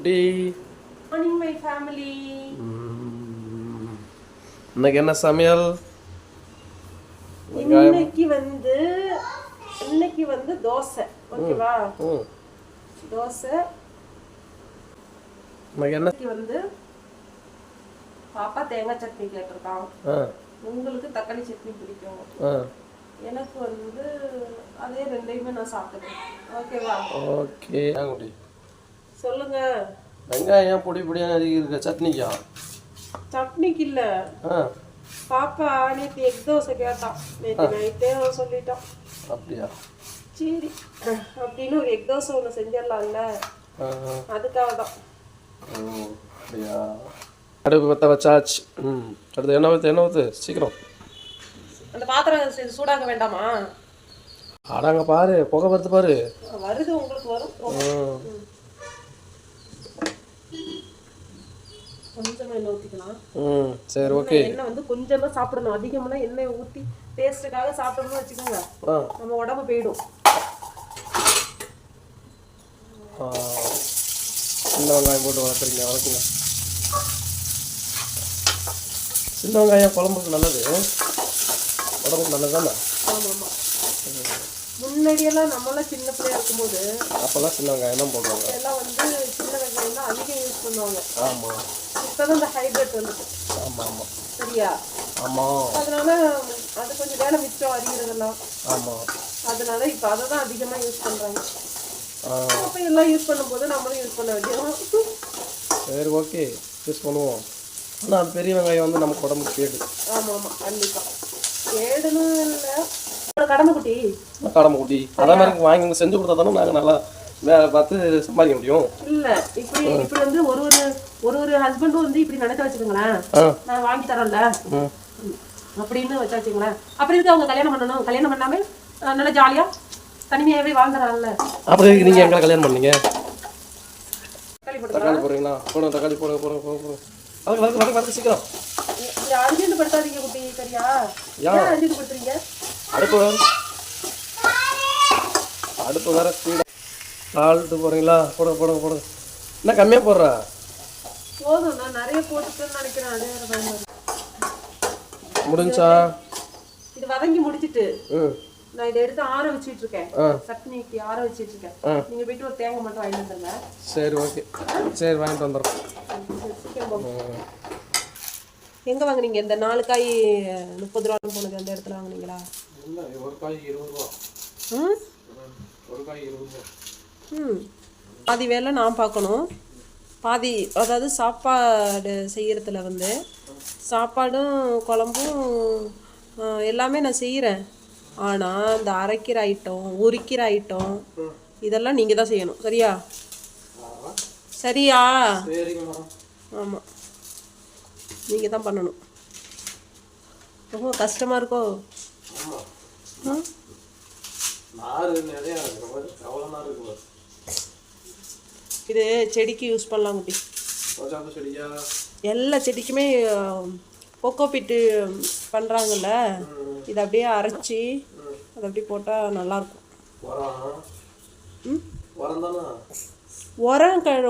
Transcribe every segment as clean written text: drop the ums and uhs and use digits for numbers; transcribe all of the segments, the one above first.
குட்டி. Morning my family. இன்னைக்கு என்ன சமையல்? இன்னைக்கு வந்து தோசை. ஓகேவா? தோசை. இன்னைக்கு வந்து பாப்பா தேங்காய் சட்னி கேட்டிருக்கான். உங்களுக்கு தக்காளி சட்னி பிடிக்கும். எனக்கு வந்து அதே ரெண்டையுமே நான் சாப்பிட்டுக்கிறேன். ஓகேவா? ஓகே. சொல்லுங்க. வெங்காயம் பொடி பொடியா நறுக்கிருக்க சட்னிக்கா? சட்னிக்கு இல்ல. பாப்பா நேற்று எக் தோசை கேட்டான். நேற்று நைட்டே சொல்லிட்டான். அப்படியா? சரி அப்படின்னு ஒரு எக் தோசை ஒன்று செஞ்சிடலாம்ல, அதுக்காக தான். அப்படியா? அடுப்பு பற்ற வச்சாச்சு. அடுத்து என்ன ஊற்று சீக்கிரம். அந்த பாத்திரம் சூடாக வேண்டாமா? அடாங்க பாரு, புகை வருது பாரு. வருது, உங்களுக்கு வரும். கொஞ்சமா எண்ணெய் ஊற்றிக்கலாம். சரி ஓகே. எண்ணெய் வந்து கொஞ்சமா சாப்பிடணும், அதிகமாக எண்ணெய் ஊற்றி டேஸ்ட்டுக்காக சாப்பிட்டோம்னு வச்சுக்கோங்க, நம்ம உடம்பு போயிடும். சின்ன வெங்காயம் போட்டு வளர்க்குங்க. சின்ன வெங்காயம் குழம்புக்கு நல்லது, உடம்புக்கு நல்லது தானே? ஆமாம். முன்னாடியெல்லாம் நம்மளாம் சின்ன பிள்ளையா இருக்கும்போது அப்போல்லாம் சின்ன வெங்காயம் தான் போடுவாங்க. எல்லாம் வந்து சின்ன வெங்காயம் தான் அதிகம் யூஸ் பண்ணுவாங்க. ஆமாம். இப்போதான் இந்த ஹைபிரிட் வந்துட்டு. ஆமாம். சரியா? ஆமாம். அதனால அது கொஞ்சம் வேலை மிச்சம் அறிகிறதெல்லாம். ஆமாம். அதனால இப்போ அதை தான் அதிகமாக யூஸ் பண்ணுறாங்க. அப்போ எல்லாம் யூஸ் பண்ணும்போது நம்மளும் யூஸ் பண்ண வேண்டியது. சரி ஓகே, யூஸ் பண்ணுவோம். ஆனால் அது பெரிய வெங்காயம் வந்து நமக்கு உடம்புக்கு கேடு. ஆமாம், கண்டிப்பாக கேடுன்னு இல்லை. கடமை குட்டி அதே மாதிரி வாங்கி செஞ்சு கொடுத்தா தானே நாங்கள் நல்லா வேலை பார்த்து சம்பாதிக்க முடியும். இல்லை இப்படி வந்து ஒரு ஹஸ்பண்டும் வந்து இப்படி நினைக்க வச்சுக்கோங்களேன், நான் வாங்கி தரேன்ல அப்படின்னு வச்சாச்சுங்களேன். அப்புறம் இருக்கு அவங்க கல்யாணம் பண்ணணும், கல்யாணம் பண்ணாமல் நல்லா ஜாலியாக தனிமையாகவே வாழ்ந்துறாங்கல்ல. அப்படி நீங்கள் எங்களை கல்யாணம் பண்ணீங்க? தக்காளி போடுறீங்களா? போடுங்க, தக்காளி போடுங்க. அதுக்கு சீக்கிரம். அர்ஜென்ட் படுத்தாதீங்க குட்டி, சரியா? ஏன் அர்ஜென்ட் படுத்துறீங்க? அடுப்பு வேற சால்ட்டு போடுறீங்களா? போடுங்க. என்ன கம்மியாக போடுறா? போதும், நான் நிறைய போட்டுட்டேன்னு நினைக்கிறேன். அதே மாதிரி முடிஞ்சா இது வதங்கி முடிச்சிட்டு நான் இதை எடுத்து ஆற வச்சுட்டு இருக்கேன். சட்னிக்கு ஆற வச்சுட்டு இருக்கேன். நீங்க போயிட்டு ஒரு தேங்காய் மட்டும் வாங்கிட்டு வந்துருங்க. சரி ஓகே. சரி வாங்கிட்டு வந்துடுறோம். எங்க வாங்குனீங்க? இந்த 4 காய் 30 ரூபா போனது அந்த இடத்துல வாங்குனீங்களா? இல்லை, ஒரு காய் 20 ரூபா. ஒரு காய் 20 ரூபா. பாதி வேலை நான் பார்க்கணும், பாதி அதாவது சாப்பாடு செய்கிறதுல வந்து சாப்பாடும் குழம்பும் எல்லாமே நான் செய்கிறேன். ஆனால் இந்த அரைக்கிற ஐட்டம், உரிக்கிற ஐட்டம் இதெல்லாம் நீங்கள் தான் செய்யணும். சரியா? சரியா? ஆமாம், நீங்கள் தான் பண்ணணும். ரொம்ப கஷ்டமாக இருக்கோ? இது செடிக்கு யூஸ் பண்ணலாம் குட்டி. எல்லா செடிக்குமே கோகோபீட்டு பண்ணுறாங்கல்ல, இதை அப்படியே அரைச்சி அதை அப்படியே போட்டால் நல்லாயிருக்கும்.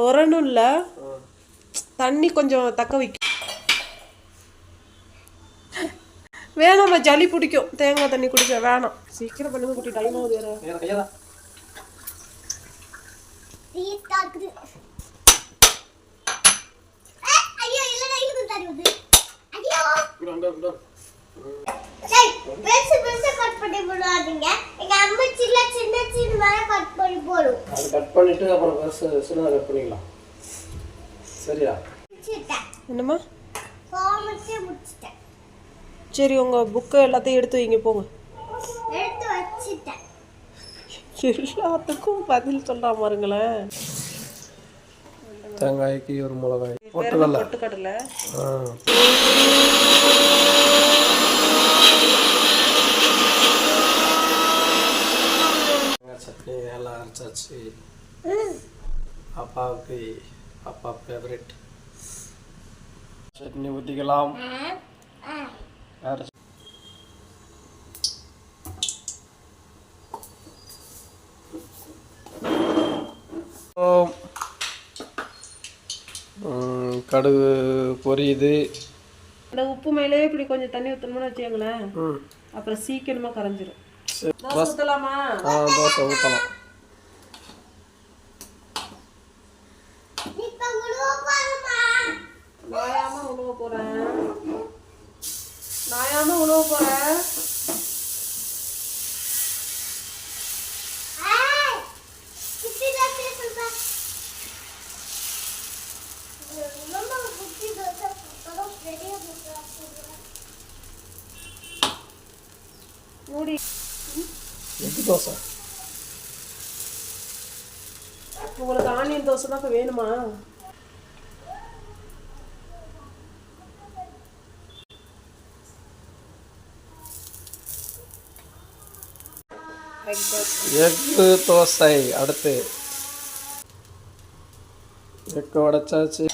உரணும் இல்லை, தண்ணி கொஞ்சம் தக்க வைக்கும். வேணாம்மா, ஜலி பிடிக்கும் தேங்காய் தண்ணி குடிச்சா. வேணாம், சீக்கிரம் பண்ணுங்க குட்டி, டைம் ஆகுது வேற. என்னம்மா? சரி, உங்கள் புக்கு எல்லாத்தையும் எடுத்து வைங்க, போங்க. எல்லாத்துக்கும் பதில் சொல்கிறா பாருங்களேன். தேங்காய்க்கு ஒரு மிளகாய் பொட்டுக்கடலை. சட்னி எல்லாம் அரைச்சாச்சு. அப்பாவுக்கு அப்பா ஃபேவரட் சட்னி ஊற்றிக்கலாம். கடுகு பொரியுது. இந்த உப்பு மேலே இப்படி கொஞ்சம் தண்ணி ஊற்றணும்னு வச்சுக்கோங்களேன், ம் அப்புறம் சீக்கிரமாக கரைஞ்சிரும். சரி, தோசை ஊற்றலாமா? தோசை ஊற்றலாம். நாயாம உழுவ போகிறேன், நாயாம உழுவ போகிறேன். மூடி. எக்கு தோசை. உங்களுக்கு ஆனியன் தோசை தான் இப்போ வேணுமா? எக்கு தோசை. அடுத்து எக்கு உடைச்சாச்சு.